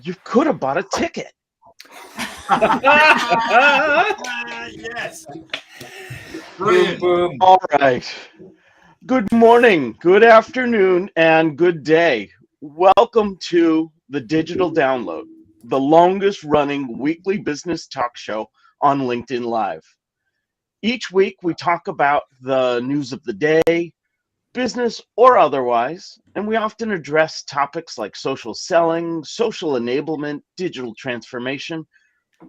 You could have bought a ticket. Yes. Brilliant. Boom, boom. All right. Good morning, good afternoon, and good day. Welcome to the Digital Download, the longest running weekly business talk show on LinkedIn Live. Each week, we talk about the news of the day, business or otherwise, and we often address topics like social selling, social enablement, digital transformation,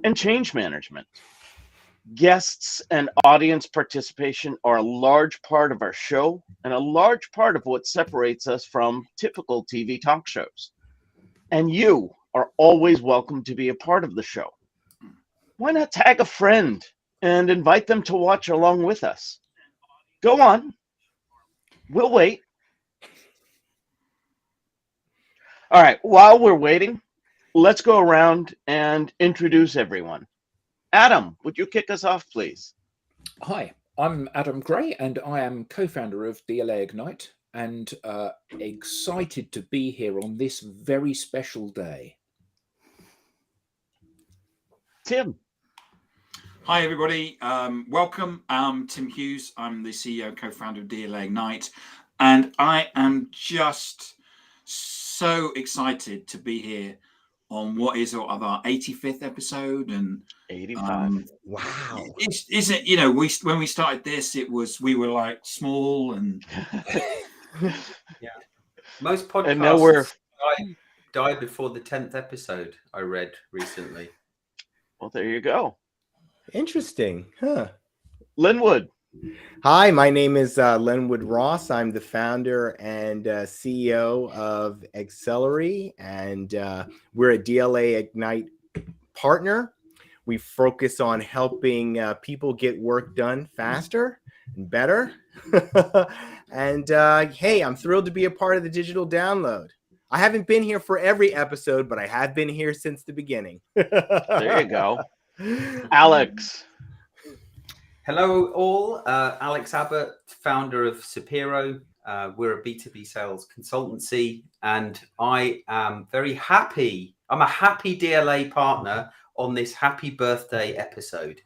and change management. Guests and audience participation are a large part of our show and a large part of what separates us from typical TV talk shows. And you are always welcome to be a part of the show. Why not tag a friend and invite them to watch along with us? Go on. We'll wait. All right, while we're waiting, let's go around and introduce everyone. Adam, would you kick us off, please? Hi, I'm Adam Gray, and I am co-founder of DLA Ignite, and excited to be here on this very special day. Tim. Hi, everybody. Welcome. I'm Tim Hughes. I'm the CEO and co-founder of DLA Ignite, and I am just so excited to be here on what is of our 85th episode and 85. Wow. Isn't when we started this, we were like small and Yeah. Most podcasts And now we're died before the 10th episode, I read recently. well, there you go. Interesting, huh? Linwood. Hi, my name is Linwood Ross. I'm the founder and CEO of Accelerate, and we're a DLA Ignite partner. We focus on helping people get work done faster and better. And hey, I'm thrilled to be a part of the Digital Download. I haven't been here for every episode, but I have been here since the beginning. There you go. Alex. Hello, all. Alex Abbott, founder of Sapiro. We're a B2B sales consultancy, and I am very happy. I'm a happy DLA partner on this happy birthday episode.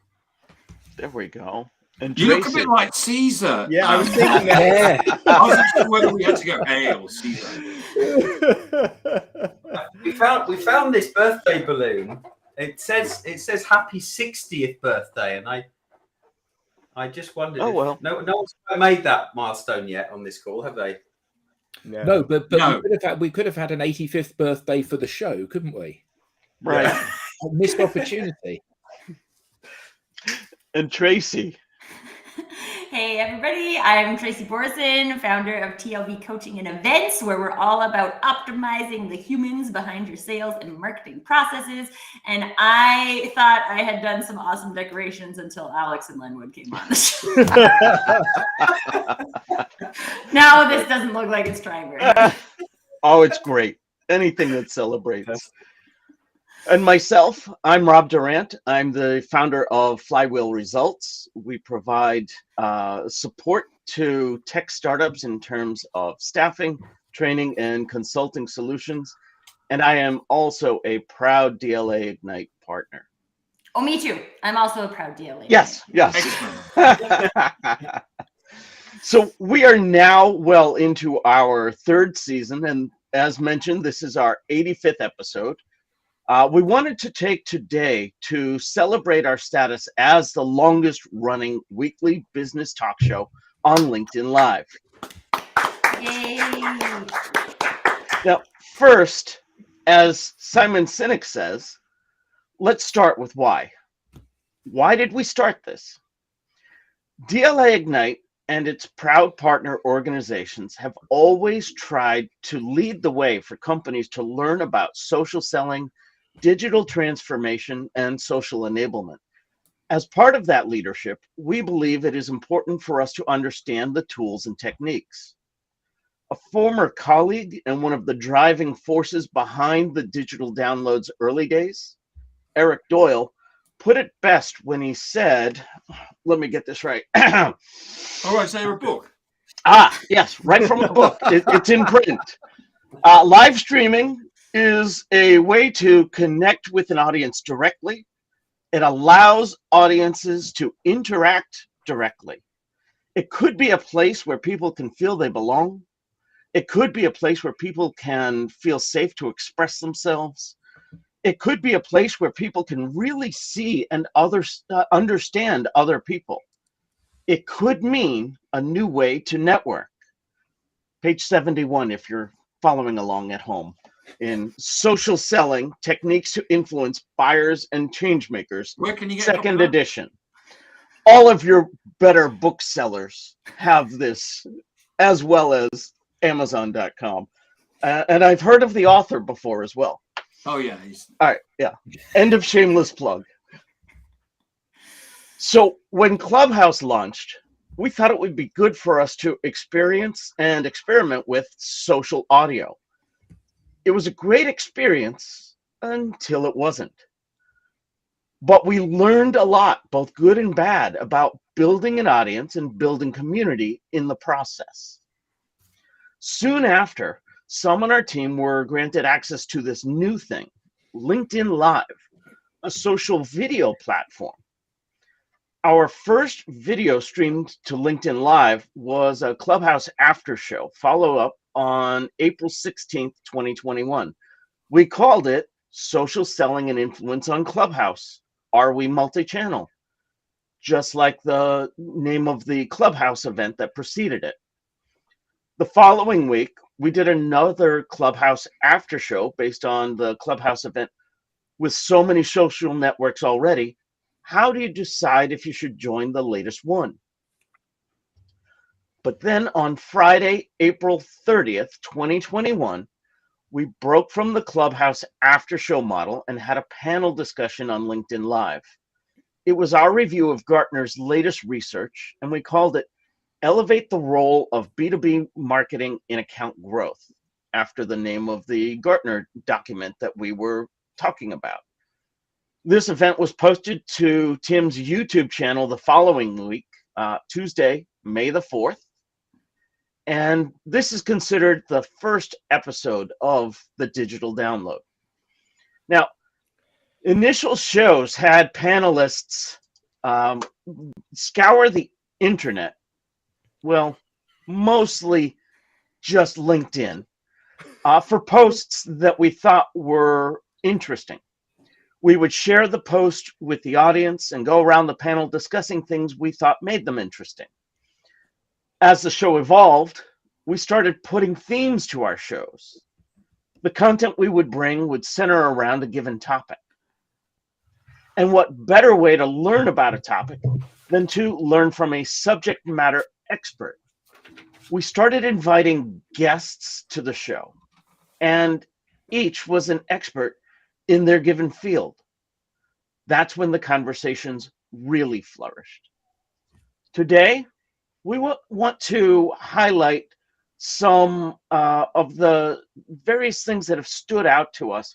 There we go. And you look a Tracy. bit like Caesar. Yeah, I was thinking that. Yeah, I wasn't sure whether we had to go A or Caesar. We found this birthday balloon. It says happy 60th birthday, and I just wondered. Oh, well. No one's made that milestone yet on this call, have they? no, but No. we could have had an 85th birthday for the show, couldn't we? Right. A missed opportunity. And Tracy. Hey everybody, I'm Tracy Borison, founder of TLB Coaching and Events, where we're all about optimizing the humans behind your sales and marketing processes. And I thought I had done some awesome decorations until Alex and Linwood came on the show. Now this doesn't look like it's trying very hard. Oh, it's great. Anything that celebrates. And myself, I'm Rob Durant. I'm the founder of Flywheel Results. We provide support to tech startups in terms of staffing, training, and consulting solutions. And I am also a proud DLA Ignite partner. Oh, me too. I'm also a proud DLA. Yes. Excellent. So we are now well into our third season. And as mentioned, this is our 85th episode. We wanted to take today to celebrate our status as the longest running weekly business talk show on LinkedIn Live. Yay. Now, first, as Simon Sinek says, let's start with why. Why did we start this? DLA Ignite and its proud partner organizations have always tried to lead the way for companies to learn about social selling, digital transformation, and social enablement. As part of that leadership, we believe it is important for us to understand the tools and techniques. A former colleague and one of the driving forces behind the Digital Download's early days, Eric Doyle, put it best when he said, let me get this right. All right, so a book. Yes, right from the book. It's in print. Live streaming is a way to connect with an audience directly. It allows audiences to interact directly. It could be a place where people can feel they belong. It could be a place where people can feel safe to express themselves. It could be a place where people can really see and understand other people. It could mean a new way to network. Page 71, if you're following along at home, in Social Selling, Techniques to Influence Buyers and Changemakers, Where can you get second a copy? edition. All of your better booksellers have this, as well as Amazon.com. And I've heard of the author before as well. Oh yeah, All right, yeah. End of shameless plug. So when Clubhouse launched, we thought it would be good for us to experience and experiment with social audio. It was a great experience until it wasn't. But we learned a lot, both good and bad, about building an audience and building community in the process. Soon after, some on our team were granted access to this new thing, LinkedIn Live, a social video platform. Our first video streamed to LinkedIn Live was a Clubhouse after show, follow-up on April 16th, 2021. We called it Social Selling and Influence on Clubhouse. Are we multi-channel? Just like the name of the Clubhouse event that preceded it. The following week, we did another Clubhouse after show based on the Clubhouse event. With so many social networks already, how do you decide if you should join the latest one? But then on Friday, April 30th, 2021, we broke from the Clubhouse after show model and had a panel discussion on LinkedIn Live. It was our review of Gartner's latest research, and we called it Elevate the Role of B2B Marketing in Account Growth, after the name of the Gartner document that we were talking about. This event was posted to Tim's YouTube channel the following week, Tuesday, May the 4th. And this is considered the first episode of the Digital Download. Now, initial shows had panelists scour the internet, well, mostly just LinkedIn, for posts that we thought were interesting. We would share the post with the audience and go around the panel discussing things we thought made them interesting. As the show evolved, we started putting themes to our shows. The content we would bring would center around a given topic. And what better way to learn about a topic than to learn from a subject matter expert? We started inviting guests to the show, and each was an expert in their given field. That's when the conversations really flourished. Today, we want to highlight some of the various things that have stood out to us.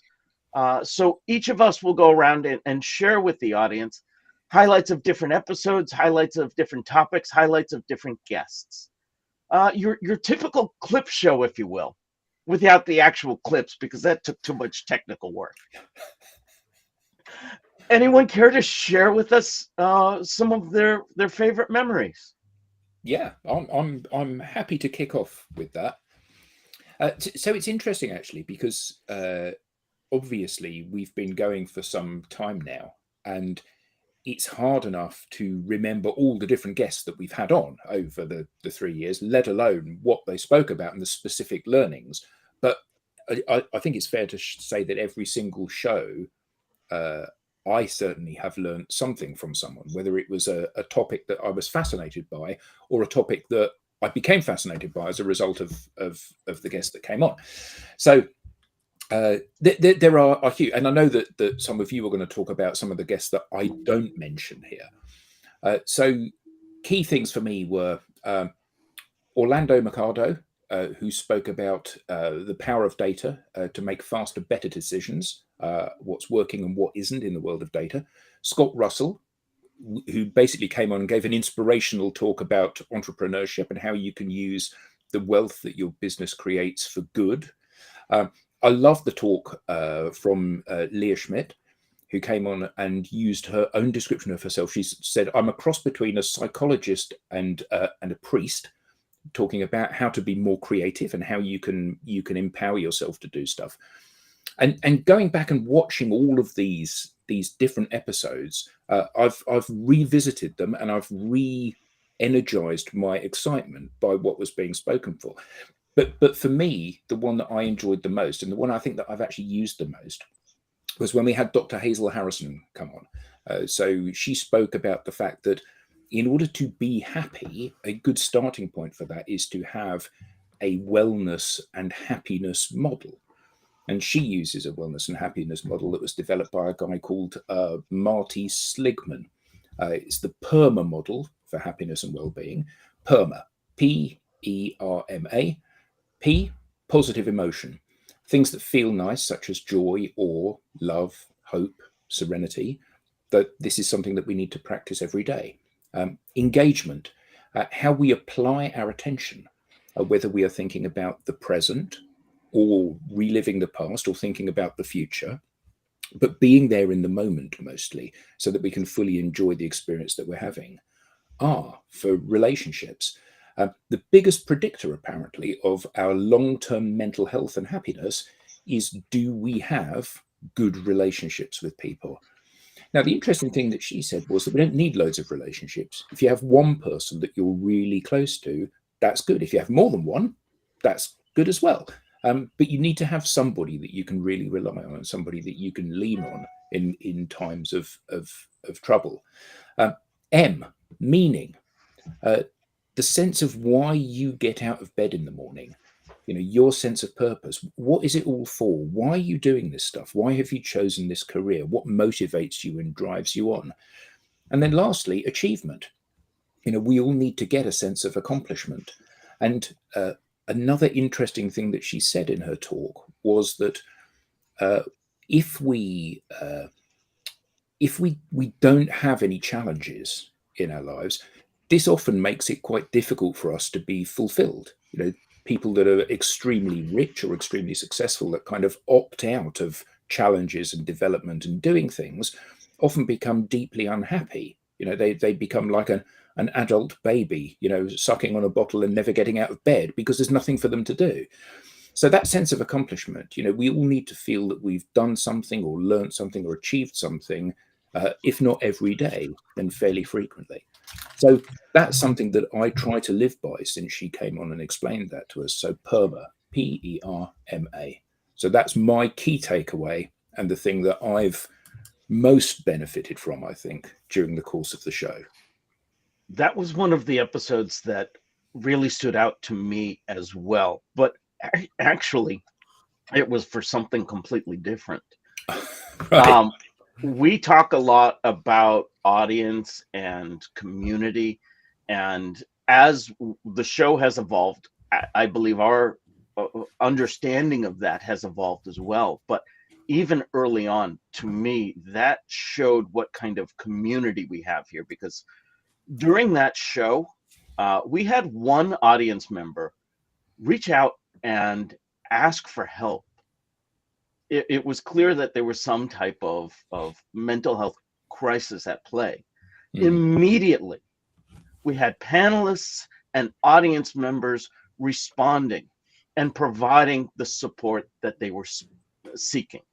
So each of us will go around and share with the audience highlights of different episodes, highlights of different topics, highlights of different guests. Your typical clip show, if you will, without the actual clips, because that took too much technical work. Anyone care to share with us some of their favorite memories? Yeah, I'm happy to kick off with that. So it's interesting actually, because obviously we've been going for some time now, and it's hard enough to remember all the different guests that we've had on over the 3 years, let alone what they spoke about and the specific learnings. But I think it's fair to say that every single show, I certainly have learned something from someone, whether it was a topic that I was fascinated by or a topic that I became fascinated by as a result of the guest that came on. So there are a few, and I know that some of you are going to talk about some of the guests that I don't mention here. So key things for me were Orlando Mercado, who spoke about the power of data to make faster, better decisions, what's working and what isn't in the world of data. Scott Russell, who basically came on and gave an inspirational talk about entrepreneurship and how you can use the wealth that your business creates for good. I love the talk from Leah Schmidt, who came on and used her own description of herself. She said, "I'm a cross between a psychologist and a priest," talking about how to be more creative and how you can empower yourself to do stuff. And going back and watching all of these different episodes, I've revisited them and I've re-energized my excitement by what was being spoken for. But for me, the one that I enjoyed the most, and the one I think that I've actually used the most, was when we had Dr. Hazel Harrison come on. So she spoke about the fact that in order to be happy, a good starting point for that is to have a wellness and happiness model. And she uses a wellness and happiness model that was developed by a guy called Marty Sligman. It's the PERMA model for happiness and well-being. PERMA, P-E-R-M-A. P, positive emotion. Things that feel nice, such as joy, awe, love, hope, serenity. That this is something that we need to practice every day. Engagement, how we apply our attention, whether we are thinking about the present or reliving the past or thinking about the future, but being there in the moment mostly so that we can fully enjoy the experience that we're having. R, for relationships. The biggest predictor, apparently, of our long-term mental health and happiness is, do we have good relationships with people? Now, the interesting thing that she said was that we don't need loads of relationships. If you have one person that you're really close to, that's good. If you have more than one, that's good as well. But you need to have somebody that you can really rely on and somebody that you can lean on in times of trouble. M, meaning. The sense of why you get out of bed in the morning, your sense of purpose. What is it all for? Why are you doing this stuff? Why have you chosen this career? What motivates you and drives you on? And then lastly, achievement. We all need to get a sense of accomplishment. And another interesting thing that she said in her talk was that if we don't have any challenges in our lives, this often makes it quite difficult for us to be fulfilled. People that are extremely rich or extremely successful that kind of opt out of challenges and development and doing things often become deeply unhappy. They become like an adult baby, sucking on a bottle and never getting out of bed because there's nothing for them to do. So that sense of accomplishment, we all need to feel that we've done something or learned something or achieved something, if not every day, then fairly frequently. So that's something that I try to live by since she came on and explained that to us. So PERMA, P-E-R-M-A. So that's my key takeaway and the thing that I've most benefited from, I think, during the course of the show. That was one of the episodes that really stood out to me as well. But actually, it was for something completely different. Right. We talk a lot about audience and community, and as the show has evolved, I believe our understanding of that has evolved as well. But even early on, to me, that showed what kind of community we have here, because during that show, we had one audience member reach out and ask for help. It was clear that there was some type of mental health crisis at play. Immediately, we had panelists and audience members responding and providing the support that they were seeking.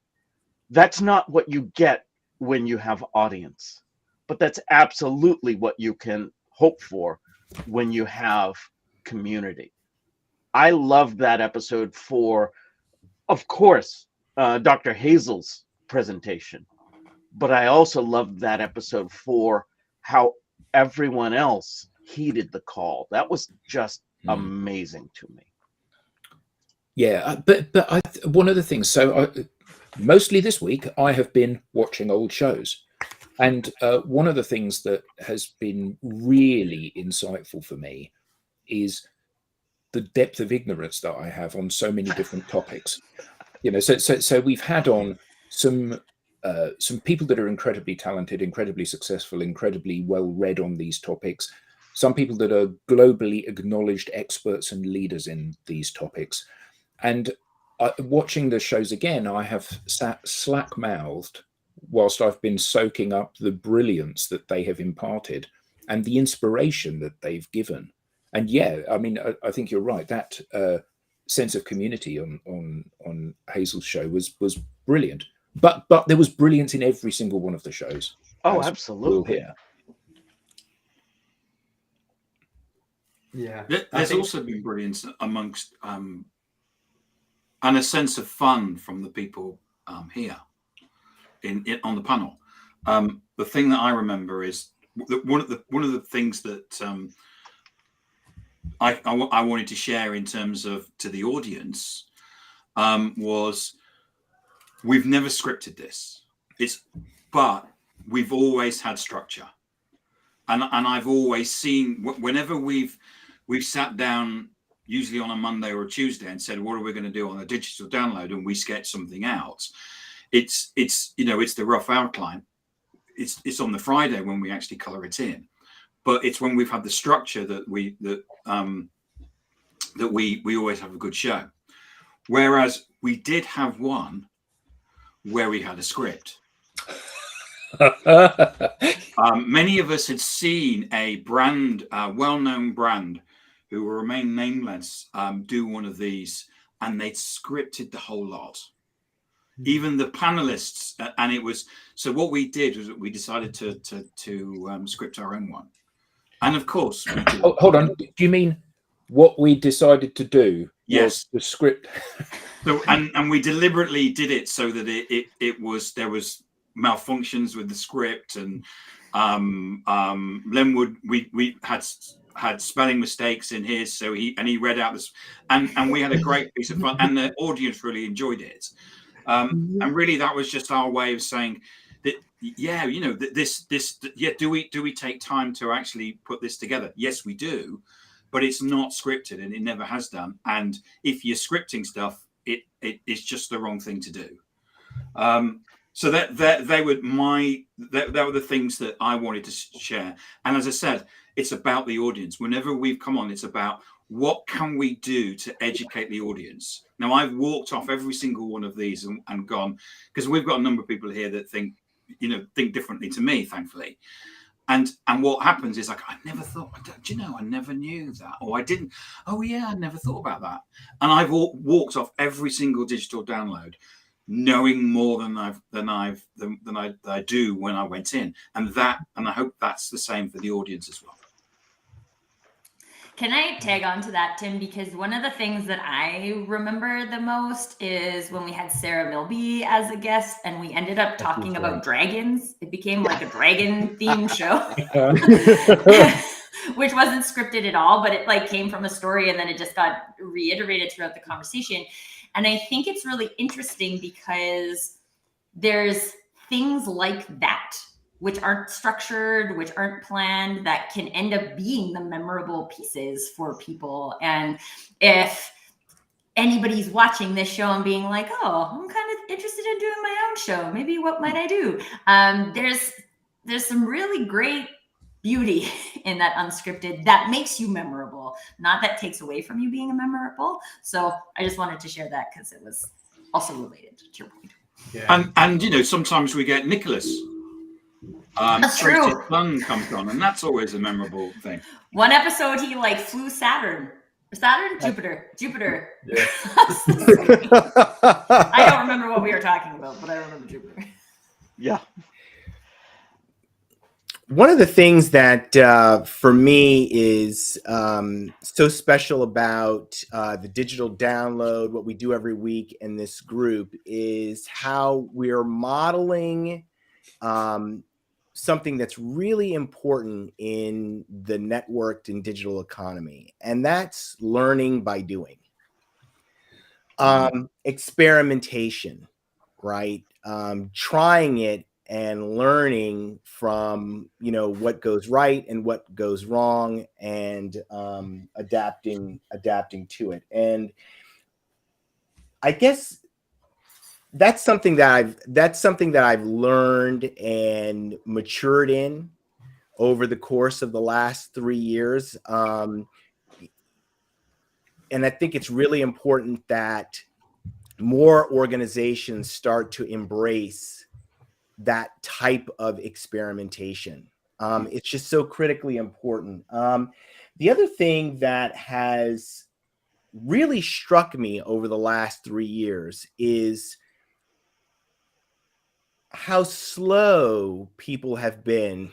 That's not what you get when you have audience, but that's absolutely what you can hope for when you have community. I loved that episode for, of course, Dr. Hazel's presentation, but I also loved that episode for how everyone else heeded the call. That was just amazing to me. Yeah, but one of the things, so mostly this week, I have been watching old shows. And one of the things that has been really insightful for me is the depth of ignorance that I have on so many different topics. So we've had on some people that are incredibly talented, incredibly successful, incredibly well read on these topics. Some people that are globally acknowledged experts and leaders in these topics. And watching the shows again, I have sat slack-mouthed whilst I've been soaking up the brilliance that they have imparted and the inspiration that they've given. And yeah, I mean, I think you're right. That sense of community on Hazel's show was brilliant. But there was brilliance in every single one of the shows. Oh, as absolutely. we'll hear. Yeah. There's also been brilliance amongst and a sense of fun from the people here on the panel. The thing that I remember is that one of the things that I wanted to share in terms of to the audience was we've never scripted this. But we've always had structure, and I've always seen whenever we've sat down, usually on a Monday or a Tuesday, and said, what are we going to do on a digital download? And we sketch something out. It's the rough outline. It's on the Friday when we actually color it in, but it's when we've had the structure that we always have a good show. Whereas we did have one where we had a script. Many of us had seen a brand, well-known brand, who will remain nameless, do one of these, and they'd scripted the whole lot. Even the panelists, and it was so. What we did was we decided to script our own one, and of course, we did. Oh, hold on. Do you mean what we decided to do? Yes, the script. So and we deliberately did it so that there was malfunctions with the script, and Lenwood we had spelling mistakes in his, so he read out this, and we had a great piece of fun, and the audience really enjoyed it. And really, that was just our way of saying that, yeah, do we take time to actually put this together? Yes, we do, but it's not scripted, and it never has done. And if you're scripting stuff, it's just the wrong thing to do. So they were the things that I wanted to share. And as I said, it's about the audience. Whenever we've come on, it's about what can we do to educate the audience. Now, I've walked off every single one of these and gone, because we've got a number of people here that think differently to me, thankfully. And what happens is, like, I never thought, I never knew that, or I didn't. Oh yeah, I never thought about that. And I've walked off every single digital download knowing more than I do when I went in, and I hope that's the same for the audience as well. Can I tag on to that, Tim? Because one of the things that I remember the most is when we had Sarah Milby as a guest, and we ended up talking about dragons. It became like a dragon themed show, which wasn't scripted at all, but it like came from a story, and then it just got reiterated throughout the conversation. And I think it's really interesting because there's things like that, which aren't structured, which aren't planned, that can end up being the memorable pieces for people. And if anybody's watching this show and being like, oh, I'm kind of interested in doing my own show, maybe what might I do? There's some really great beauty in that unscripted that makes you memorable, not that takes away from you being memorable. So I just wanted to share that because it was also related to your point. Yeah. And sometimes we get Nicholas. That's true. Son comes on, and that's always a memorable thing. One episode he like flew Jupiter. Yeah. I don't remember what we were talking about, but I remember Jupiter. Yeah. One of the things that for me is so special about the digital download, what we do every week in this group, is how we're modeling something that's really important in the networked and digital economy, and that's learning by doing. Experimentation, right? Trying it and learning from what goes right and what goes wrong, and adapting to it. And I guess that's something that I've learned and matured in over the course of the last 3 years. And I think it's really important that more organizations start to embrace that type of experimentation. It's just so critically important. The other thing that has really struck me over the last 3 years is how slow people have been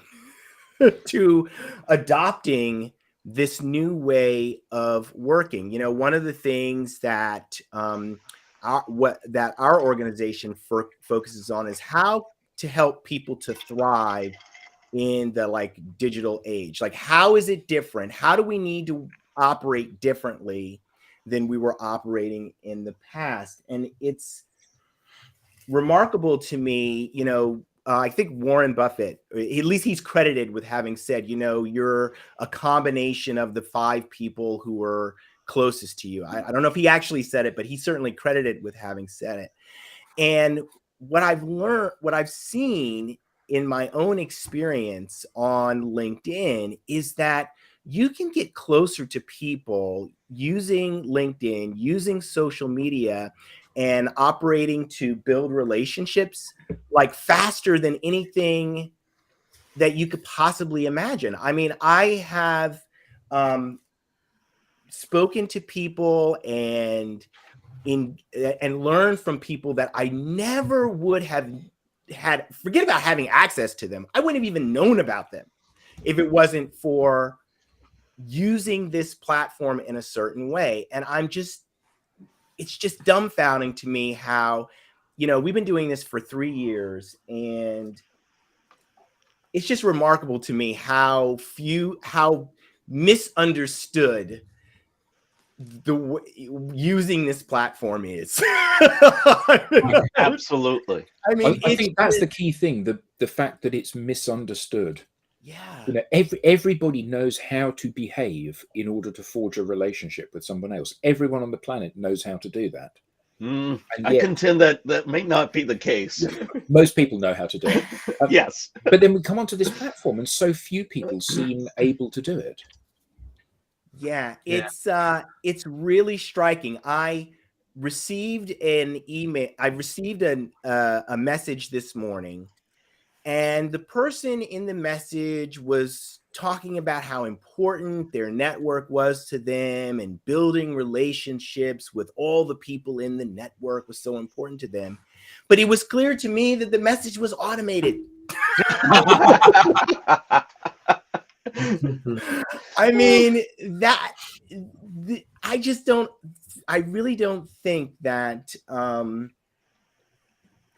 to adopting this new way of working. You know, one of the things that our organization focuses on is how to help people to thrive in the like digital age. Like, how is it different? How do we need to operate differently than we were operating in the past? And it's remarkable to me, you know, I think Warren Buffett, at least he's credited with having said, you know, you're a combination of the 5 people who were closest to you. I don't know if he actually said it, but he's certainly credited with having said it. And what I've learned, what I've seen in my own experience on LinkedIn is that you can get closer to people using LinkedIn, using social media, and operating to build relationships like faster than anything that you could possibly imagine. I mean, I have spoken to people and learned from people that I never would have had. Forget about having access to them. I wouldn't have even known about them if it wasn't for using this platform in a certain way. And it's just dumbfounding to me how, you know, we've been doing this for 3 years, and it's just remarkable to me how misunderstood using this platform is. Absolutely. I mean, I think that's the key thing, the fact that it's misunderstood. Yeah. You know, everybody knows how to behave in order to forge a relationship with someone else. Everyone on the planet knows how to do that. And I contend that may not be the case. Most people know how to do it. Yes. But then we come onto this platform and so few people seem able to do it. Yeah, it's really striking. I received an email. I received a message this morning, and the person in the message was talking about how important their network was to them, and building relationships with all the people in the network was so important to them. But it was clear to me that the message was automated. I mean, I really don't think that,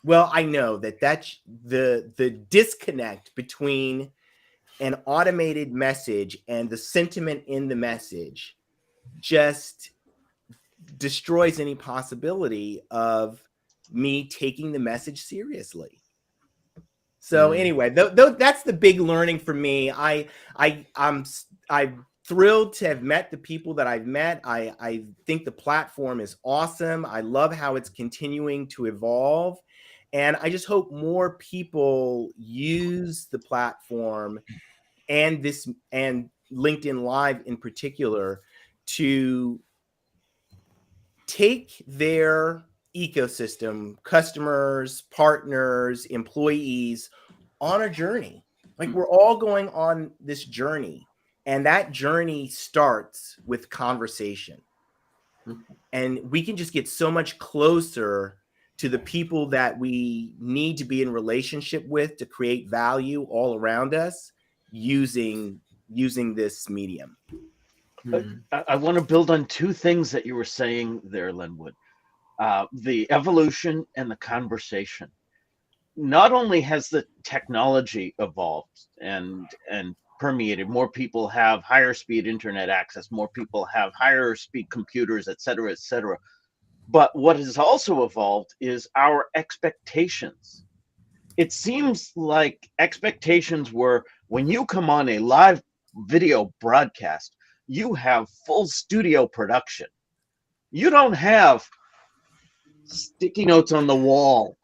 well, I know that's the disconnect between an automated message and the sentiment in the message just destroys any possibility of me taking the message seriously. So anyway, that's the big learning for me. I'm thrilled to have met the people that I've met. I think the platform is awesome. I love how it's continuing to evolve. And I just hope more people use the platform and LinkedIn Live in particular to take their ecosystem, customers, partners, employees on a journey. Like, we're all going on this journey, and that journey starts with conversation. And we can just get so much closer to the people that we need to be in relationship with to create value all around us using this medium. I want to build on 2 things that you were saying there, Linwood. The evolution and the conversation. Not only has the technology evolved and permeated, more people have higher speed internet access, more people have higher speed computers, et cetera, but what has also evolved is our expectations. It seems like expectations were, when you come on a live video broadcast, you have full studio production. You don't have sticky notes on the wall.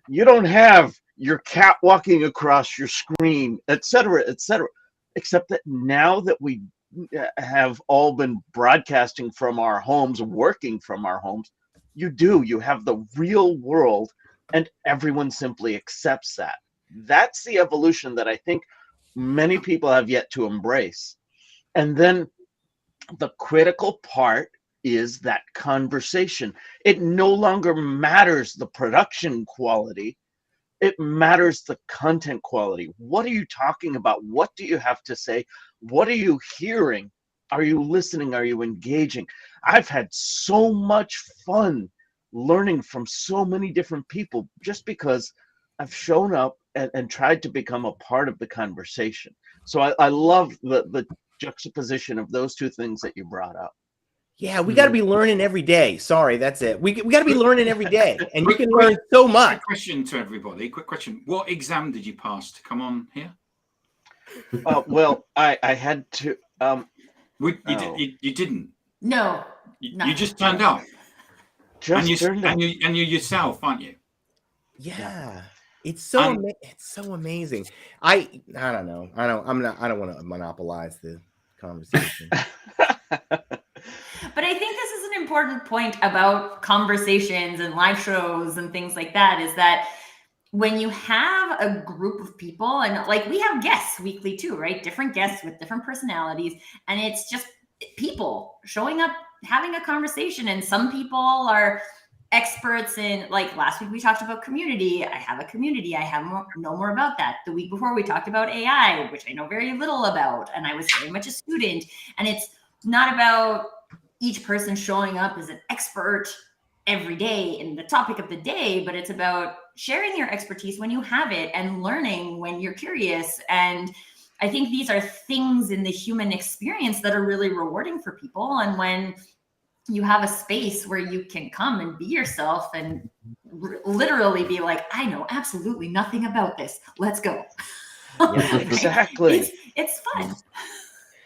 You don't have your cat walking across your screen, et cetera, except that now that we have all been broadcasting from our homes, working from our homes, You have the real world, and everyone simply accepts that. That's the evolution that I think many people have yet to embrace. And then the critical part is that conversation. It no longer matters the production quality. It matters the content quality. What are you talking about? What do you have to say? What are you hearing? Are you listening? Are you engaging? I've had so much fun learning from so many different people just because I've shown up and tried to become a part of the conversation. So I love the juxtaposition of those two things that you brought up. Yeah, we got to be learning every day. Sorry, that's it. We got to be learning every day, and you can learn so much. Quick question to everybody. Quick question. What exam did you pass to come on here? Well, I had to. You didn't. No. You just turned up. And you yourself, aren't you? Yeah. It's so amazing. I don't know. I don't want to monopolize the conversation. But I think this is an important point about conversations and live shows and things like that, is that when you have a group of people, and like we have guests weekly too, right? Different guests with different personalities, and it's just people showing up, having a conversation. And some people are experts in, like last week we talked about community. I have a community. I know more about that. The week before we talked about AI, which I know very little about, and I was very much a student. And it's not about each person showing up as an expert every day in the topic of the day, but it's about sharing your expertise when you have it and learning when you're curious. And I think these are things in the human experience that are really rewarding for people. And when you have a space where you can come and be yourself and literally be like, I know absolutely nothing about this. Let's go. Yeah, exactly. It's fun.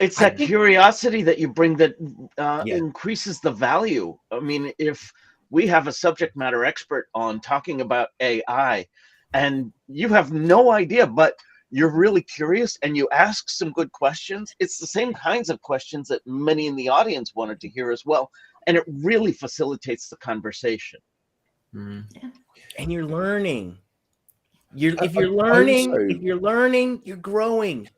It's that curiosity that you bring that increases the value. I mean, if we have a subject matter expert on talking about AI and you have no idea, but you're really curious and you ask some good questions, it's the same kinds of questions that many in the audience wanted to hear as well. And it really facilitates the conversation. And you're learning. If you're learning, you're growing.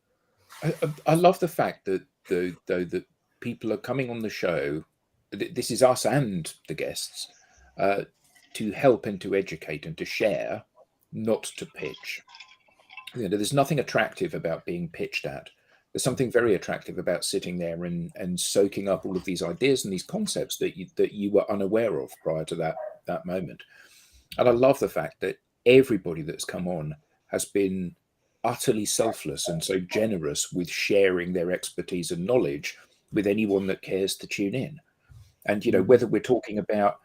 I love the fact that that people are coming on the show. This is us and the guests to help and to educate and to share, not to pitch. You know, there's nothing attractive about being pitched at. There's something very attractive about sitting there and soaking up all of these ideas and these concepts that you were unaware of prior to that moment. And I love the fact that everybody that's come on has been utterly selfless and so generous with sharing their expertise and knowledge with anyone that cares to tune in. And, you know, whether we're talking about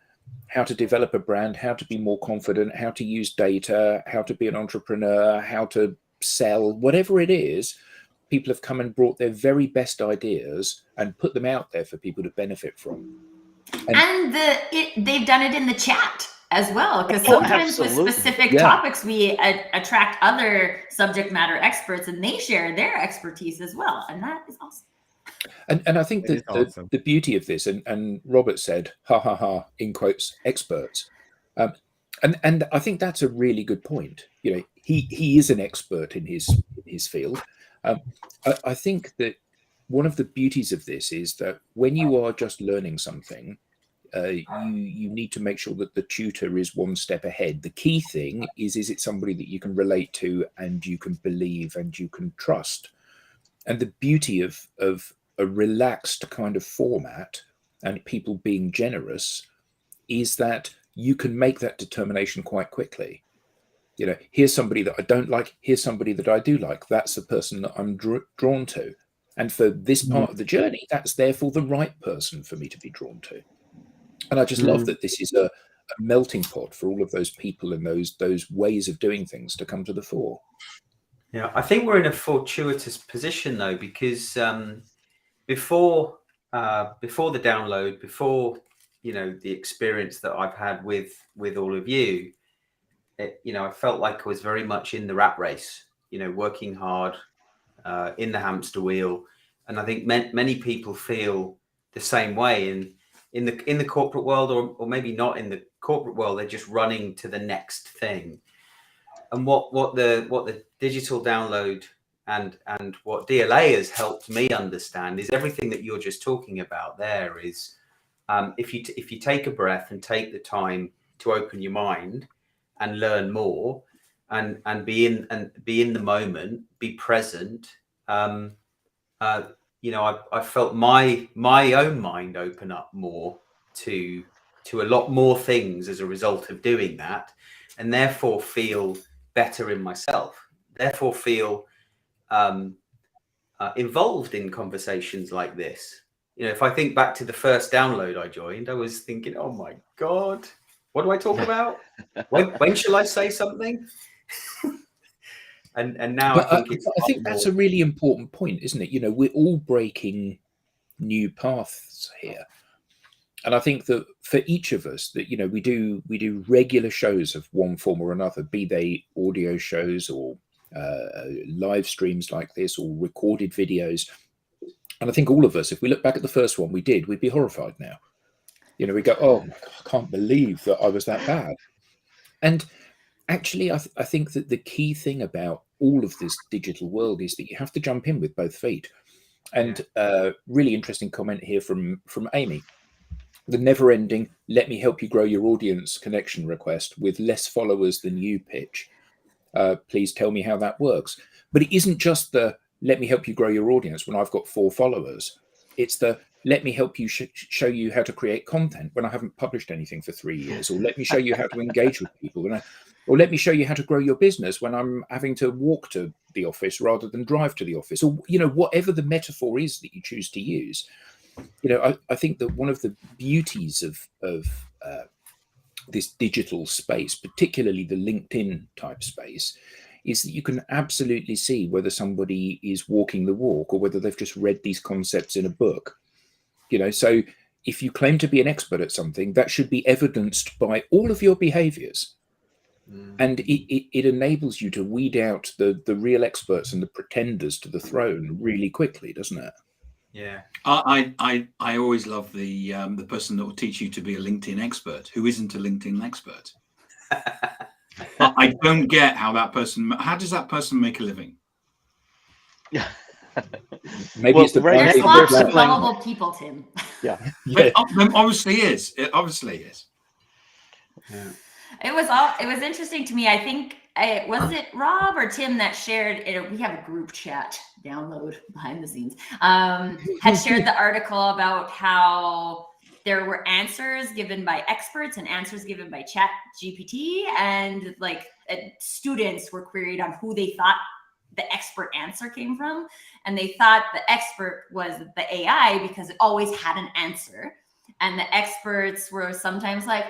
how to develop a brand, how to be more confident, how to use data, how to be an entrepreneur, how to sell, whatever it is, people have come and brought their very best ideas and put them out there for people to benefit from. And they've done it in the chat as well, because sometimes with specific topics, we attract other subject matter experts and they share their expertise as well. And that is awesome. And I think that the beauty of this, and Robert said, ha, ha, ha, in quotes, experts. And I think that's a really good point. You know, he is an expert in his field. I think that one of the beauties of this is that when you are just learning something, you need to make sure that the tutor is one step ahead. The key thing is it somebody that you can relate to and you can believe and you can trust? And the beauty of a relaxed kind of format and people being generous is that you can make that determination quite quickly. You know, here's somebody that I don't like, here's somebody that I do like. That's the person that I'm drawn to. And for this part of the journey, that's therefore the right person for me to be drawn to. And I just love that this is a melting pot for all of those people and those ways of doing things to come to the fore. Yeah, I think we're in a fortuitous position though, because before the download, before the experience that I've had with all of you, I felt like I was very much in the rat race, working hard in the hamster wheel, and I think many people feel the same way. And in the corporate world, or maybe not in the corporate world, they're just running to the next thing. And what the digital download and what DLA has helped me understand is everything that you're just talking about. There is, if you take a breath and take the time to open your mind and learn more, and be in the moment, be present. You know, I felt my own mind open up more to a lot more things as a result of doing that, and therefore feel better in myself. Therefore feel involved in conversations like this. You know, if I think back to the first download I joined, I was thinking, oh my God, what do I talk about? When shall I say something? And now But I think that's a really important point, isn't it? You know, we're all breaking new paths here. And I think that for each of us, that, you know, we do regular shows of one form or another, be they audio shows or live streams like this or recorded videos. And I think all of us, if we look back at the first one we did, we'd be horrified now. You know, we go, oh my God, I can't believe that I was that bad. And actually, I think that the key thing about all of this digital world is that you have to jump in with both feet. And really interesting comment here from Amy. The never-ending "let me help you grow your audience" connection request with less followers than you pitch. Please tell me how that works. But it isn't just the "let me help you grow your audience" when I've got 4 followers. It's the "let me help you show you how to create content" when I haven't published anything for 3 years, or "let me show you how to engage with people," or "let me show you how to grow your business" when I'm having to walk to the office rather than drive to the office, or, you know, whatever the metaphor is that you choose to use. You know, I think that one of the beauties of this digital space, particularly the LinkedIn type space, is that you can absolutely see whether somebody is walking the walk or whether they've just read these concepts in a book. You know, so if you claim to be an expert at something, that should be evidenced by all of your behaviors. And it enables you to weed out the real experts and the pretenders to the throne really quickly, doesn't it? Yeah. I always love the person that will teach you to be a LinkedIn expert who isn't a LinkedIn expert. I don't get how does that person make a living? Yeah. Maybe Well, it's the right There's now lots they're of selling- gullible people, Tim. Yeah. It obviously is. It obviously is. Yeah. It was interesting to me. I think was it Rob or Tim that shared it? We have a group chat download behind the scenes. Had shared the article about how there were answers given by experts and answers given by Chat GPT, and like students were queried on who they thought the expert answer came from, and they thought the expert was the AI because it always had an answer, and the experts were sometimes like,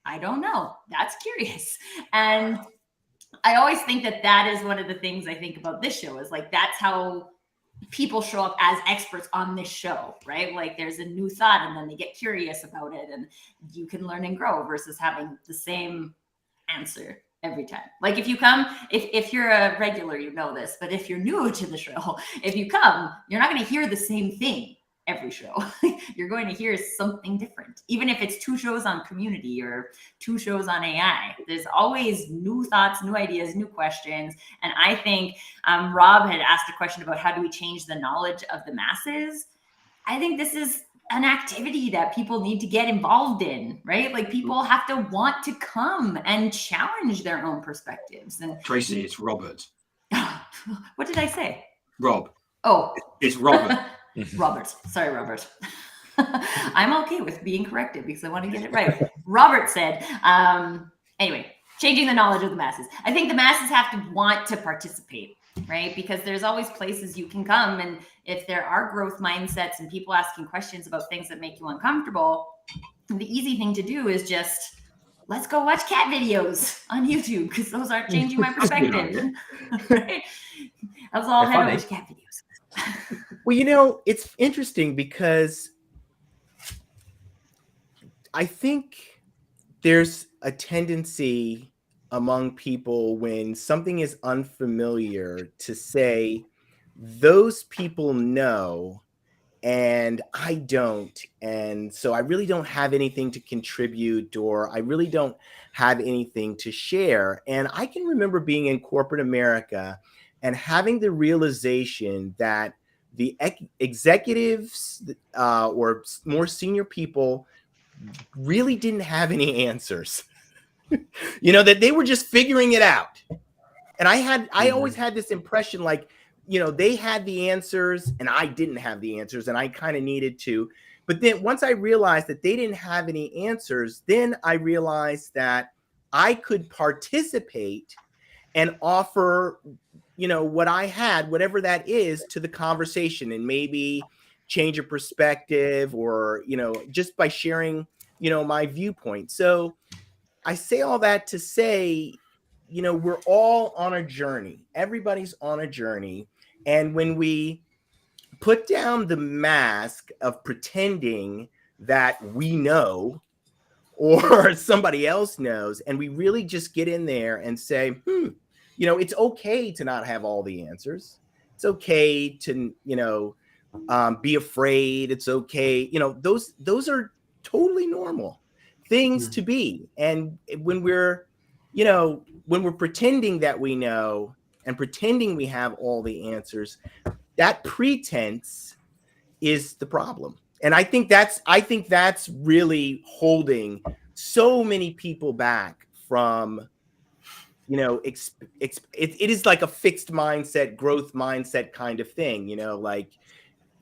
I don't know. That's curious. And I always think that is one of the things I think about this show is like, that's how people show up as experts on this show, right? Like there's a new thought and then they get curious about it and you can learn and grow versus having the same answer every time. Like if you come, if you're a regular, you know this, but if you're new to the show, if you come, you're not going to hear the same thing every show. You're going to hear something different, even if it's 2 shows on community or 2 shows on AI. There's always new thoughts, new ideas, new questions. And I think Rob had asked a question about how do we change the knowledge of the masses. I think this is an activity that people need to get involved in, right? Like people have to want to come and challenge their own perspectives. And Tracy, it's Robert. What did I say? Rob. Oh, It's Robert. Robert. Sorry, Robert. I'm okay with being corrected because I want to get it right. Robert said, anyway, changing the knowledge of the masses. I think the masses have to want to participate, right? Because there's always places you can come. And if there are growth mindsets and people asking questions about things that make you uncomfortable, the easy thing to do is just, let's go watch cat videos on YouTube because those aren't changing my perspective. Right? Let's all head over to cat videos. Well, you know, it's interesting because I think there's a tendency among people when something is unfamiliar to say, those people know, and I don't. And so I really don't have anything to contribute, or I really don't have anything to share. And I can remember being in corporate America and having the realization that the executives or more senior people really didn't have any answers. That they were just figuring it out. And I always had this impression like, they had the answers and I didn't have the answers, and I kind of needed to. But then once I realized that they didn't have any answers, then I realized that I could participate and offer, what I had, whatever that is, to the conversation, and maybe change a perspective, or, just by sharing, my viewpoint. So I say all that to say, we're all on a journey. Everybody's on a journey. And when we put down the mask of pretending that we know or somebody else knows, and we really just get in there and say, it's okay to not have all the answers. It's okay to, be afraid. It's okay. Those are totally normal things to be. And when we're pretending that we know and pretending we have all the answers, that pretense is the problem. And I think that's really holding so many people back from, it is like a fixed mindset, growth mindset kind of thing, like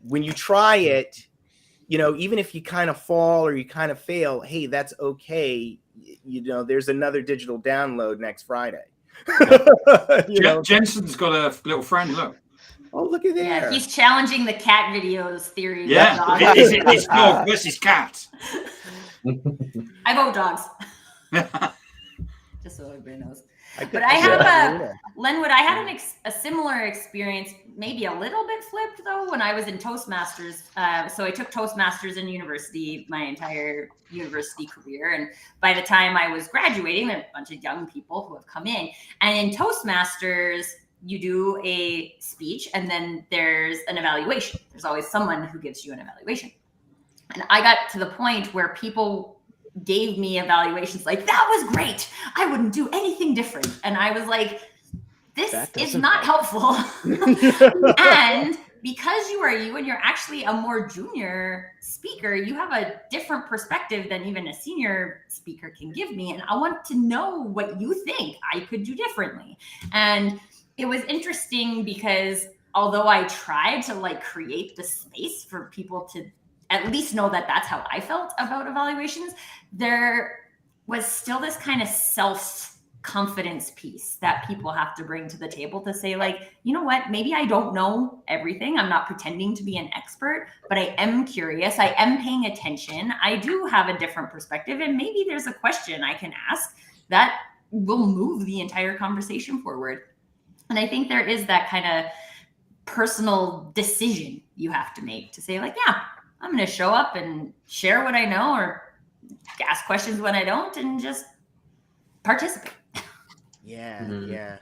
when you try it, even if you kind of fall or you kind of fail, hey, that's okay. There's another digital download next Friday. Jensen's got a little friend. Look. Oh, look at there. Yeah, he's challenging the cat videos theory. Yeah, it's dog versus cat. I vote dogs. Just so everybody knows. But I have Lenwood, I had a similar experience, maybe a little bit flipped though, when I was in Toastmasters. So I took Toastmasters in university, my entire university career. And by the time I was graduating, there were a bunch of young people who have come in. And in Toastmasters, you do a speech and then there's an evaluation. There's always someone who gives you an evaluation. And I got to the point where people gave me evaluations like, that was great, I wouldn't do anything different. And I was like, this is not helpful. And because you are you and you're actually a more junior speaker, you have a different perspective than even a senior speaker can give me. And I want to know what you think I could do differently. And it was interesting because although I tried to create the space for people to at least know that that's how I felt about evaluations, there was still this kind of self-confidence piece that people have to bring to the table to say, you know what, maybe I don't know everything. I'm not pretending to be an expert, but I am curious. I am paying attention. I do have a different perspective. And maybe there's a question I can ask that will move the entire conversation forward. And I think there is that kind of personal decision you have to make to say, yeah, I'm going to show up and share what I know or ask questions when I don't and just participate. Yeah, yeah.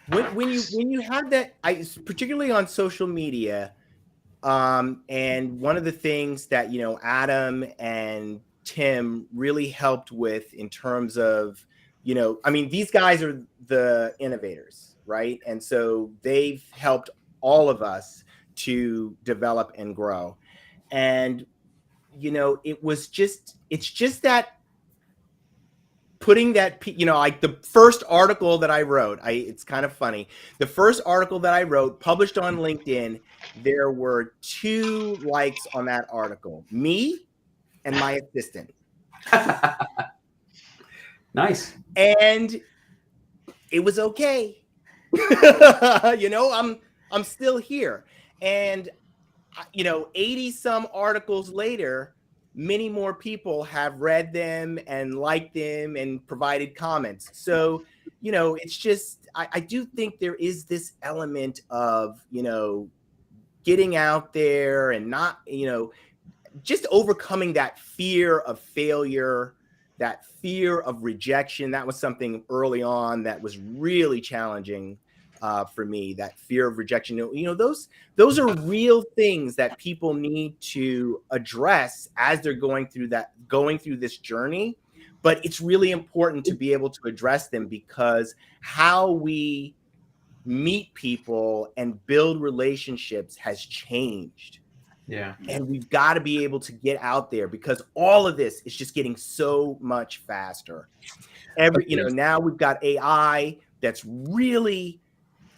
When you have that, particularly on social media, and one of the things that Adam and Tim really helped with in terms of, these guys are the innovators, right? And so they've helped all of us to develop and grow. And, it's just that putting that, the first article that I wrote, it's kind of funny. The first article that I wrote, published on LinkedIn, there were 2 likes on that article, me and my assistant. Nice. And it was okay. I'm still here. And 80 some articles later, many more people have read them and liked them and provided comments. So, it's just, I do think there is this element of, getting out there and not, just overcoming that fear of failure, that fear of rejection. That was something early on that was really challenging for me, that fear of rejection. Those are real things that people need to address as they're going through this journey. But it's really important to be able to address them, because how we meet people and build relationships has changed. Yeah. And we've got to be able to get out there, because all of this is just getting so much faster. Now we've got AI that's really,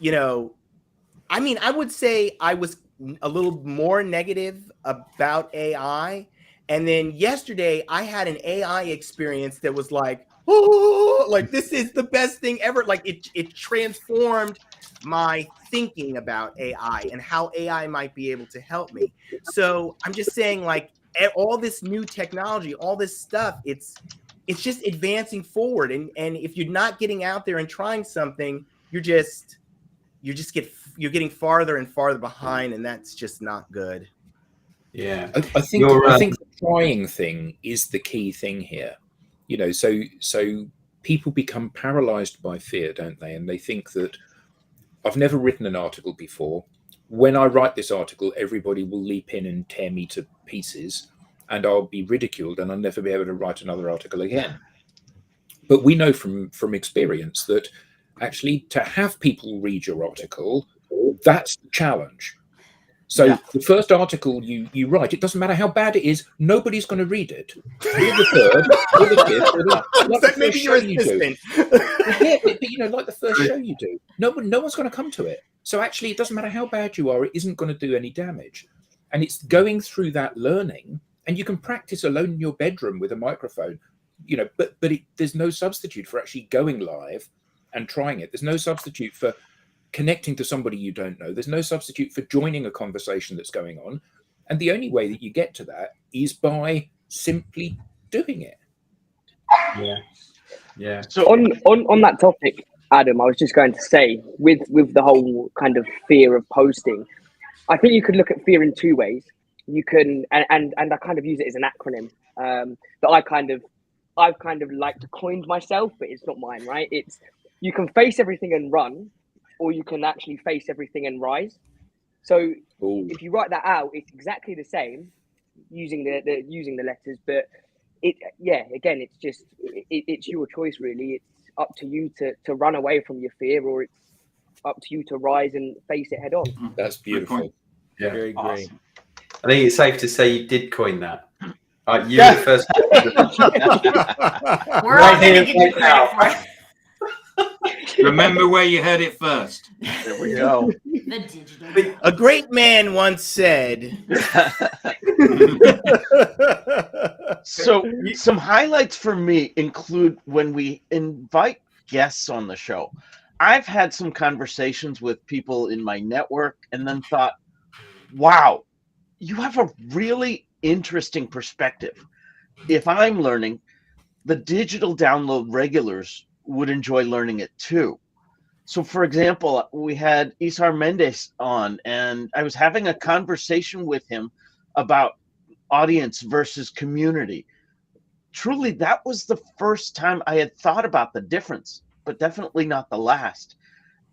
I would say I was a little more negative about AI. And then yesterday I had an AI experience that was like, oh, like this is the best thing ever. Like it transformed my thinking about AI and how AI might be able to help me. So I'm just saying, like, all this new technology, all this stuff, it's just advancing forward. And if you're not getting out there and trying something, you're getting farther and farther behind, and that's just not good. Yeah, I think the trying thing is the key thing here. So people become paralyzed by fear, don't they? And they think that I've never written an article before. When I write this article, everybody will leap in and tear me to pieces, and I'll be ridiculed, and I'll never be able to write another article again. But we know from experience that actually to have people read your article, that's the challenge. So the first article you write, it doesn't matter how bad it is, nobody's going to read it. Or the third, or the fifth, or the maybe your assistant. But like the first show you do, no one's going to come to it. So actually, it doesn't matter how bad you are, it isn't going to do any damage. And it's going through that learning, and you can practice alone in your bedroom with a microphone, but there's no substitute for actually going live and trying it. There's no substitute for connecting to somebody you don't know. There's no substitute for joining a conversation that's going on. And the only way that you get to that is by simply doing it. Yeah. So on that topic, Adam, I was just going to say, with the whole kind of fear of posting, I think you could look at fear in two ways. You can, and I kind of use it as an acronym that I've kind of like to coined myself, but it's not mine, right? It's, you can face everything and run, or you can actually face everything and rise. So if you write that out, it's exactly the same using the letters, but it's just it's your choice, really. It's up to you to run away from your fear, or it's up to you to rise and face it head on. That's beautiful. Yeah, Very great. awesome. I think it's safe to say you did coin that. You're the first. We're all going to give you credit for it. Remember where you heard it first. There we go. The digital. A great man once said. So some highlights for me include when we invite guests on the show. I've had some conversations with people in my network and then thought, wow, you have a really interesting perspective. If I'm learning, the digital download regulars would enjoy learning it too. So for example, we had Isar Mendes on, and I was having a conversation with him about audience versus community. Truly, that was the first time I had thought about the difference, but definitely not the last.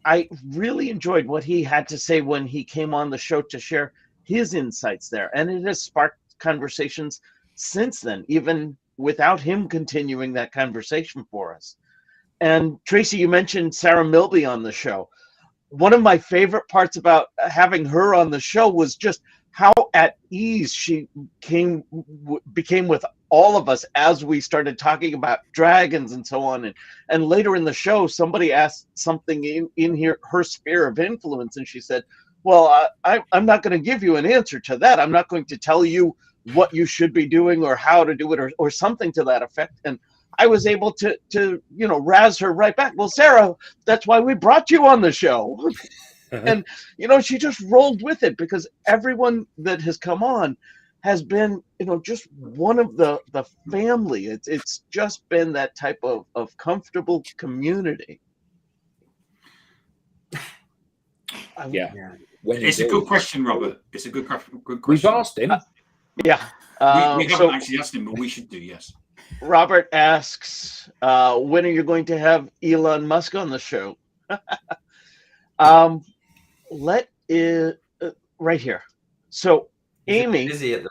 I really enjoyed what he had to say when he came on the show to share his insights there. And it has sparked conversations since then, even without him continuing that conversation for us. And Tracy, you mentioned Sarah Milby on the show. One of my favorite parts about having her on the show was just how at ease she became with all of us as we started talking about dragons and so on. And later in the show, somebody asked something in here, her sphere of influence, and she said, well, I'm not going to give you an answer to that. I'm not going to tell you what you should be doing or how to do it, or something to that effect. And I was able to razz her right back. Well, Sarah, that's why we brought you on the show. And, she just rolled with it, because everyone that has come on has been, just one of the family. It's just been that type of comfortable community. Yeah. It's a good question, Robert. It's a good question. We've asked him. Yeah. We haven't actually asked him, but we should do, yes. Robert asks, when are you going to have Elon Musk on the show? Let it right here. So Is it Amy busy at the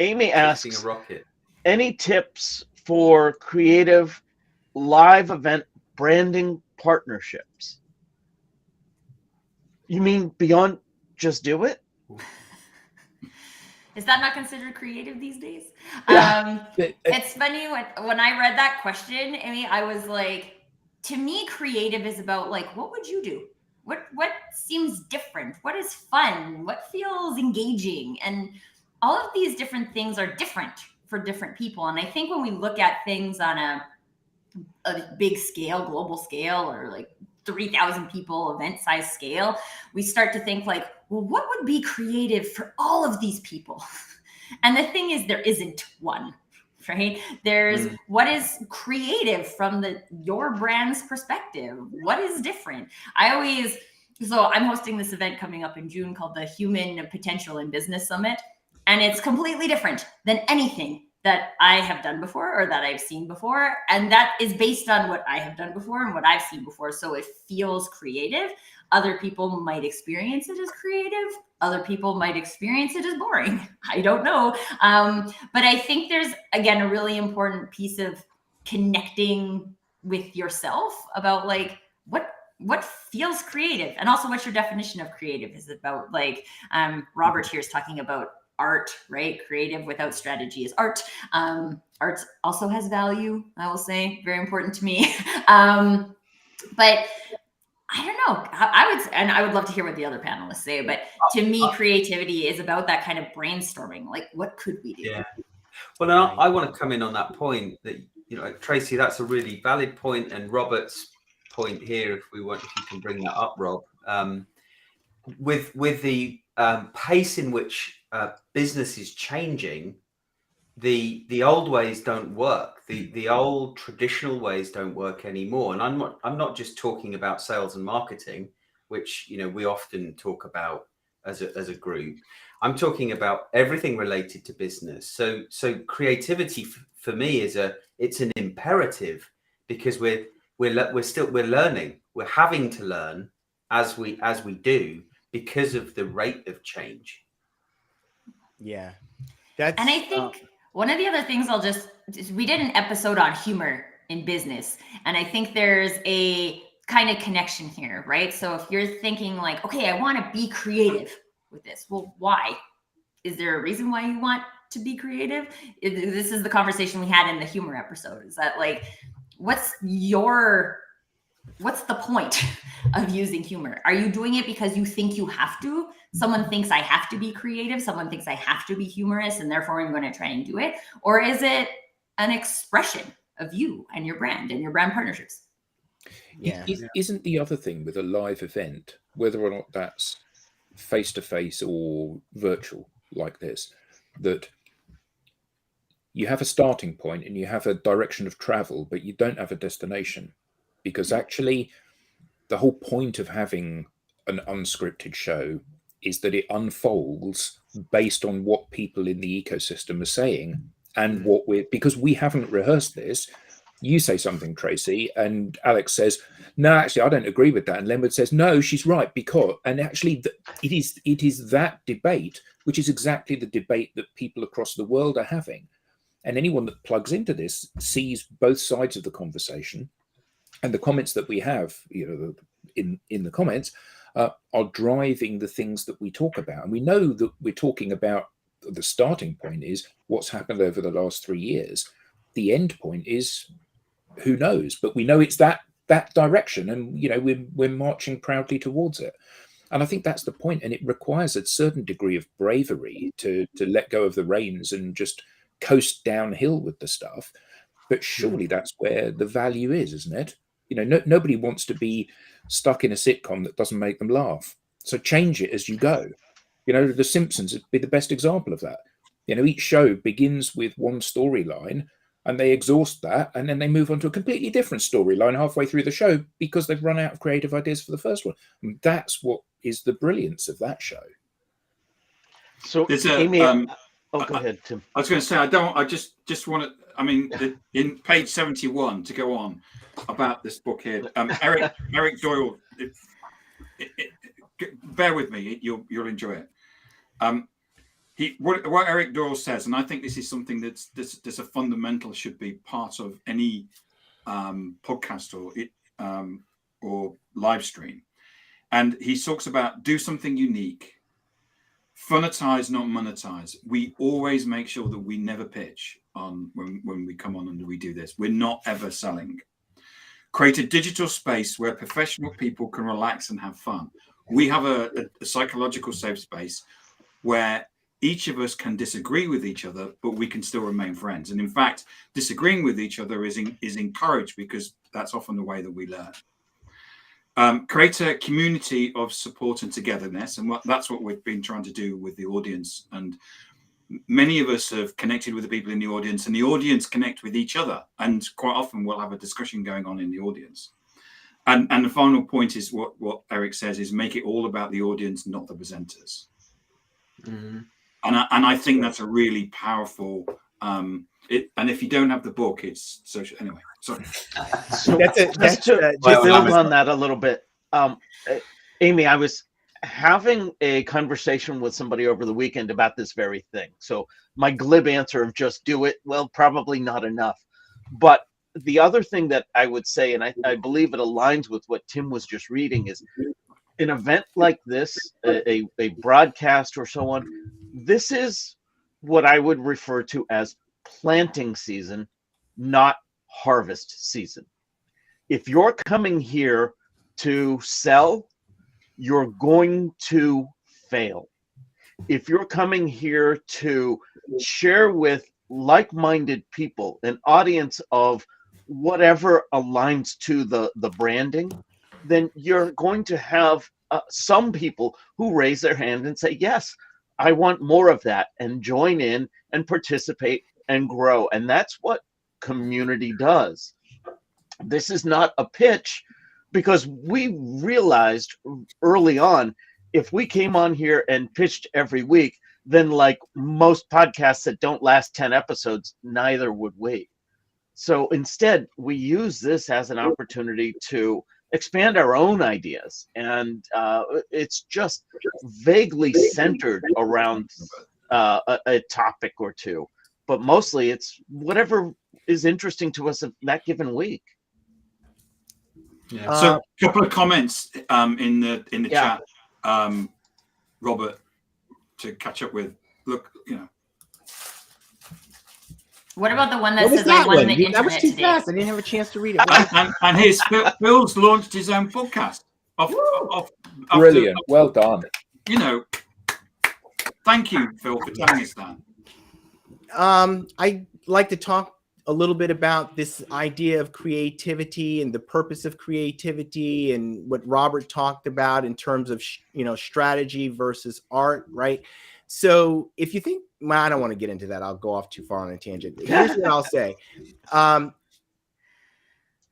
Amy moment, asks, fixing a rocket. any tips for creative live event branding partnerships? You mean beyond just do it? Is that not considered creative these days? Yeah. It's funny when I read that question, Amy, I was like, to me, creative is about like, what would you do? What seems different? What is fun? What feels engaging? And all of these different things are different for different people. And I think when we look at things on a big scale, global scale, or like 3,000 people event size scale, we start to think like, well, what would be creative for all of these people? And the thing is, there isn't one, right? There's what is creative from your brand's perspective. What is different? So I'm hosting this event coming up in June called the Human Potential in Business Summit. And it's completely different than anything that I have done before or that I've seen before. And that is based on what I have done before and what I've seen before. So it feels creative. Other people might experience it as creative. Other people might experience it as boring. I don't know. But I think there's, again, a really important piece of connecting with yourself about like, what feels creative, and also what your definition of creative is about. Like Robert here is talking about art, right? Creative without strategy is art. Art also has value, I will say, very important to me. But I don't know. I would love to hear what the other panelists say, but to me, creativity is about that kind of brainstorming. Like, what could we do? Yeah. Well, now I want to come in on that point that, Tracy, that's a really valid point. And Robert's point here, if you can bring that up, Rob, with the pace in which business is changing, the old ways don't work. The old traditional ways don't work anymore. And I'm not just talking about sales and marketing, which we often talk about as a group. I'm talking about everything related to business. So creativity for me it's an imperative, because we're learning. We're having to learn as we do, because of the rate of change. Yeah. And I think one of the other things we did an episode on humor in business. And I think there's a kind of connection here, right? So if you're thinking like, okay, I want to be creative with this. Well, why? Is there a reason why you want to be creative? This is the conversation we had in the humor episode. Is that like, what's the point of using humor? Are you doing it because you think you have to? Someone thinks I have to be creative. Someone thinks I have to be humorous, and therefore I'm going to try and do it. Or is it an expression of you and your brand and your brand partnerships? Yeah. Isn't the other thing with a live event, whether or not that's face-to-face or virtual like this, that you have a starting point and you have a direction of travel, but you don't have a destination? Because actually, the whole point of having an unscripted show is that it unfolds based on what people in the ecosystem are saying, and because we haven't rehearsed this. You say something, Tracy, and Alex says, no, actually, I don't agree with that. And Lenwood says, no, she's right, and actually, it is that debate, which is exactly the debate that people across the world are having. And anyone that plugs into this sees both sides of the conversation. And the comments that we have, in the comments, are driving the things that we talk about. And we know that we're talking about the starting point is what's happened over the last 3 years. The end point is who knows, but we know it's that direction, and we're marching proudly towards it. And I think that's the point. And it requires a certain degree of bravery to let go of the reins and just coast downhill with the stuff. But surely that's where the value is, isn't it? Nobody wants to be stuck in a sitcom that doesn't make them laugh. So change it as you go. The Simpsons would be the best example of that. Each show begins with one storyline and they exhaust that, and then they move on to a completely different storyline halfway through the show because they've run out of creative ideas for the first one. And that's what is the brilliance of that show. So Amy, go ahead, Tim. I was going to say, I just want to, in page 71 to go on about this book here, Eric Doyle bear with me. You'll enjoy it. What Eric Doyle says, and I think this is something that's a fundamental should be part of any podcast or live stream. And he talks about do something unique, funitize, not monetize. We always make sure that we never pitch on when we come on and we do this. We're not ever selling. Create a digital space where professional people can relax and have fun. We have a psychological safe space where each of us can disagree with each other, but we can still remain friends. And in fact, disagreeing with each other is encouraged because that's often the way that we learn. Create a community of support and togetherness. And that's what we've been trying to do with the audience. And many of us have connected with the people in the audience, and the audience connect with each other. And quite often we'll have a discussion going on in the audience. And the final point is what Eric says is make it all about the audience, not the presenters. Mm-hmm. And I think that's a really powerful. And if you don't have the book, it's social. Anyway, sorry. So just to build on that a little bit, Amy, I was having a conversation with somebody over the weekend about this very thing. So my glib answer of just do it, well, probably not enough. But the other thing that I would say, and I believe it aligns with what Tim was just reading, is an event like this, a broadcast or so on, this is what I would refer to as planting season, not harvest season. If you're coming here to sell, you're going to fail. If you're coming here to share with like-minded people, an audience of whatever aligns to the branding, then you're going to have some people who raise their hand and say, yes, I want more of that, and join in and participate and grow. And that's what community does. This is not a pitch, because we realized early on, if we came on here and pitched every week, then like most podcasts that don't last 10 episodes, neither would we. So instead, we use this as an opportunity to expand our own ideas. And it's just vaguely centered around a topic or two. But mostly it's whatever is interesting to us that given week. Yeah. So a couple of comments in the chat, Robert, to catch up with. Look, What about the one that says I won the internet That was too today? fast. I didn't have a chance to read it. and here's Phil's launched his own podcast. Brilliant. Well done. Thank you, Phil, for telling us that. I'd like to talk a little bit about this idea of creativity and the purpose of creativity, and what Robert talked about in terms of strategy versus art, right? So if you think, well, I don't want to get into that. I'll go off too far on a tangent. Here's what I'll say.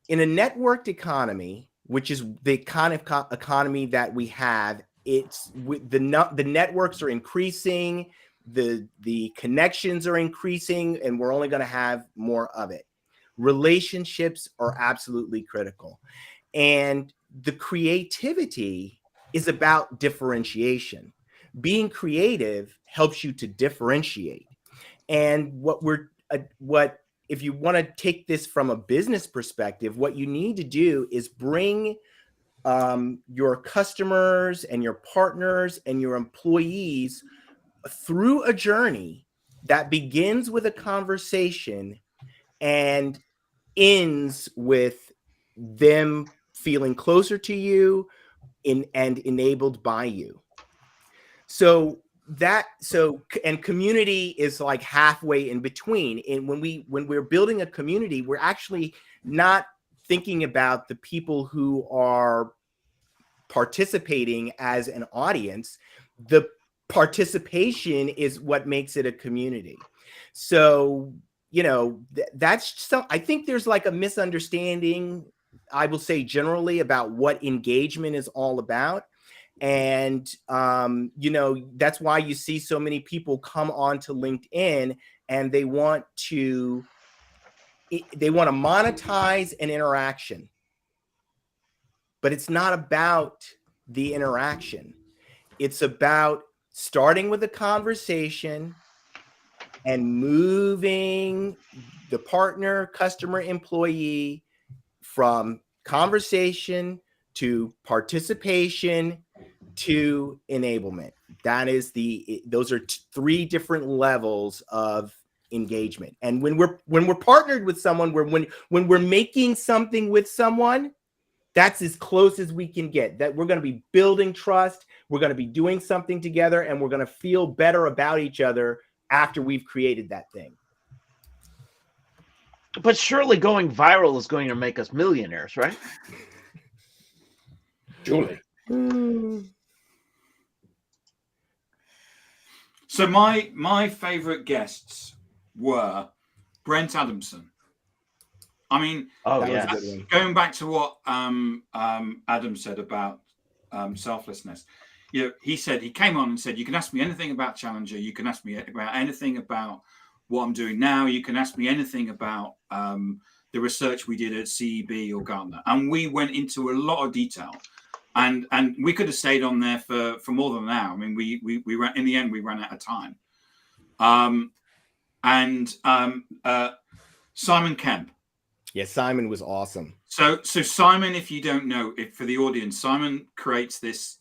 In a networked economy, which is the kind of economy that we have, it's the networks are increasing, the connections are increasing, and we're only going to have more of it. Relationships are absolutely critical. And the creativity is about differentiation. Being creative helps you to differentiate. And what if you want to take this from a business perspective, what you need to do is bring your customers and your partners and your employees through a journey that begins with a conversation and ends with them feeling closer to you and enabled by you. And community is like halfway in between. And when we're building a community, we're actually not thinking about the people who are participating as an audience. The participation is what makes it a community. So, that's so I think there's like a misunderstanding, I will say generally, about what engagement is all about. And, that's why you see so many people come onto LinkedIn and they want to monetize an interaction, but it's not about the interaction. It's about starting with a conversation and moving the partner, customer, employee from conversation to participation to enablement. Those are three different levels of engagement. And when we're partnered with someone, when we're making something with someone, that's as close as we can get. That we're going to be building trust, we're going to be doing something together, and we're going to feel better about each other after we've created that thing. But surely going viral is going to make us millionaires, right? Surely. So my favorite guests were Brent Adamson. I mean, Oh, That was yeah. a good one. going back to what Adam said about selflessness, he said, he came on and said, you can ask me anything about Challenger, you can ask me about anything about what I'm doing now, you can ask me anything about the research we did at CEB or Gartner, and we went into a lot of detail, and we could have stayed on there for more than an hour. I mean, we ran, in the end we ran out of time. Simon Kemp. Yeah, Simon was awesome. So Simon, if you don't know, for the audience, Simon creates this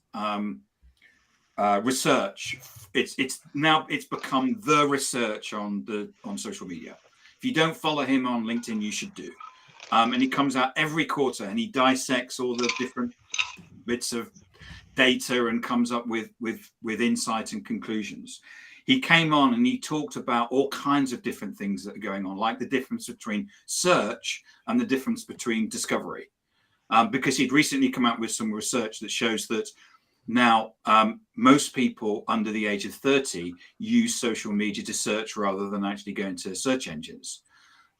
research. It's become the research on social media. If you don't follow him on LinkedIn, you should do. And he comes out every quarter and he dissects all the different bits of data and comes up with insights and conclusions. He came on and he talked about all kinds of different things that are going on, like the difference between search and the difference between discovery, because he'd recently come out with some research that shows that now most people under the age of 30 use social media to search rather than actually go into search engines.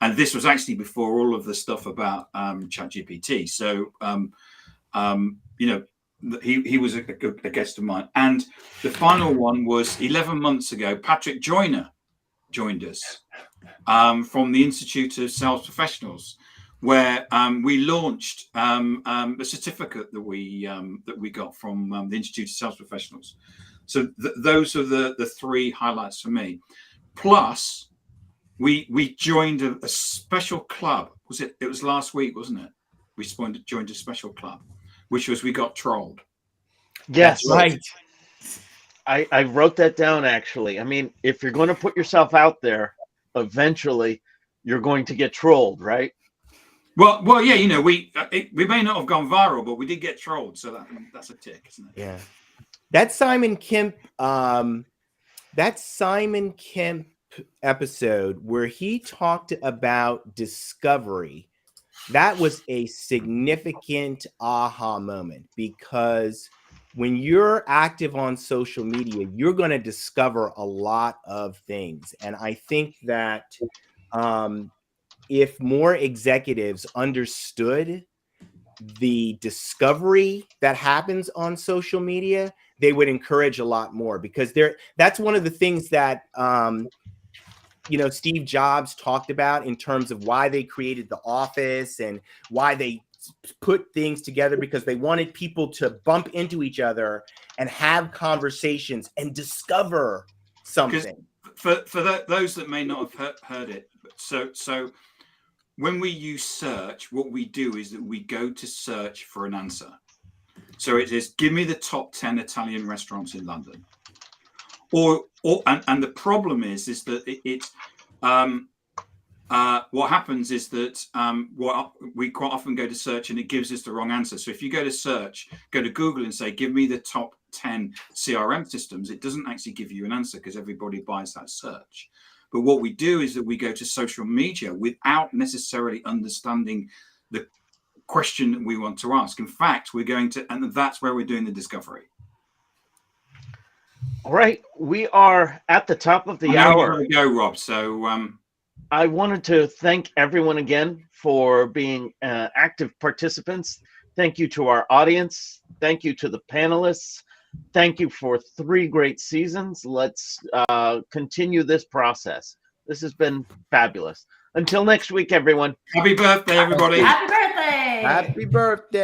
And this was actually before all of the stuff about ChatGPT. So, he was a guest of mine. And the final one was 11 months ago. Patrick Joyner joined us from the Institute of Sales Professionals, where we launched a certificate that we got from the Institute of Sales Professionals. So those are the three highlights for me. Plus, we joined a special club. It was last week, wasn't it? We joined a special club, which was we got trolled. Yes. That's right. I wrote that down, actually. I mean, if you're going to put yourself out there, eventually you're going to get trolled, right? Well, yeah, we may not have gone viral, but we did get trolled, so that's a tick, isn't it? Yeah. That Simon Kemp episode where he talked about discovery, that was a significant aha moment, because when you're active on social media, you're going to discover a lot of things. And I think that if more executives understood the discovery that happens on social media, they would encourage a lot more, because that's one of the things that Steve Jobs talked about in terms of why they created the Office and why they put things together, because they wanted people to bump into each other and have conversations and discover something. For those that may not have heard it, so when we use search, what we do is that we go to search for an answer. So it is, give me the top 10 Italian restaurants in London. And the problem is that what happens is that we quite often go to search and it gives us the wrong answer. So if you go to search, go to Google and say, give me the top 10 CRM systems, it doesn't actually give you an answer because everybody buys that search. But what we do is that we go to social media without necessarily understanding the question that we want to ask. In fact, and that's where we're doing the discovery. All right. We are at the top of the hour. You gotta go, Rob. So I wanted to thank everyone again for being active participants. Thank you to our audience. Thank you to the panelists. Thank you for 3 great seasons. Let's continue this process. This has been fabulous. Until next week, everyone. happy birthday, everybody. Happy birthday! Happy birthday.